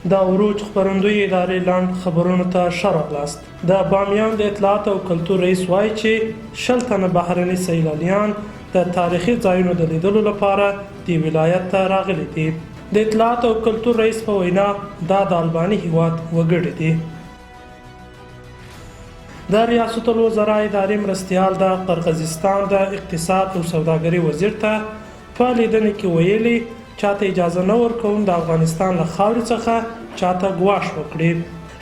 د عروج خپرندوی ادارې لاند خبرونو ته ښه راغلاست. د بامیان د اطلاعات او کلتور رئیس وایي چې 10 تنه بهرني سیلانیان د تاریخي ځایونو د لیدلو لپاره د ولایت ته راغلي دي. د اطلاعات او کلتور رئیس په وینا دا د الباني هیواد وګړي دي. د ریاست الوزرا ادارې مرستیال د قرغیزستان د اقتصاد او سوداګري وزیر ته په لیدنې کې ویلي چاته اجازه نه ورکوم د افغانستان له خاورې څخه چاته ګواښ وکړي.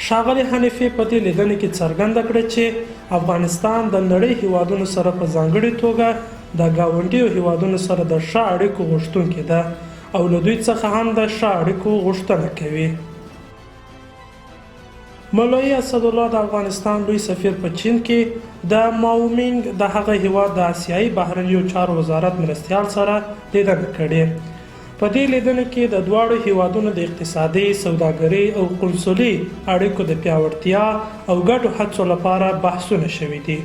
ښاغلي حنیفي په دې لیدنې کې څرګنده کړه چې افغانستان د نړۍ هیوادونو سره په ځانګړې توګه د ګاونډیو هیوادونو سره د ښه اړیکو غوښتونکی ده او له دوی څخه هم د ښه اړیکو غوښتنه کوي. مولوي اسدالله د افغانستان لوی سفیر په چین کې د ماومینګ د هغه هیواد د آسیایي بهرنیو چارو وزارت مرستیال سره لیدنه کړې. په دې لیدنه کې د دواړو هیوادونو د اقتصادي، سوداګري او قنصلي اړیکو د پیاوړتیا او ګډو هڅو لپاره بحثونه شوي دي.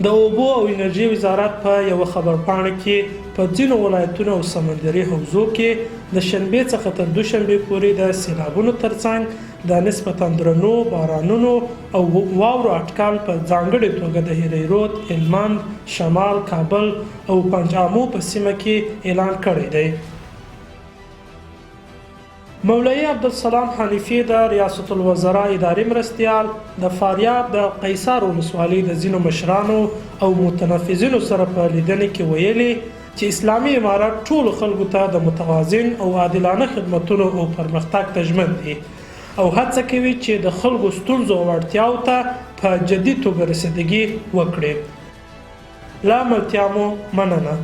د اوبو او انرژي وزارت په یو خبرپاڼه کې په ځینو ولایتونو او سمندري حوزو کې د شنبې څخه تر دوشنبې پورې د سیلابونو ترڅنګ د نسبتا درنو بارانونو او واورو اټکل په ځانګړې توګه د هریرود، هلمند، شمال، کابل او پنجامو په سیمه کې اعلان کړی دی. مولوي عبدالسلام حنیفي د ریاست الوزرا ادارې مرستیال د فاریاب د قیصار ولسوالۍ د ځینو مشرانو او متنفذینو سره په لیدنې کې ویلي چې اسلامي امارت ټولو خلکو ته د متوازن او عادلانه خدمتونو او پرمختګ ته ژمن دی او هڅه کوي چې د خلکو ستونزو او اړتیاو ته په جدي توګه رسیدګي وکړي. لا ملتیا مو مننه.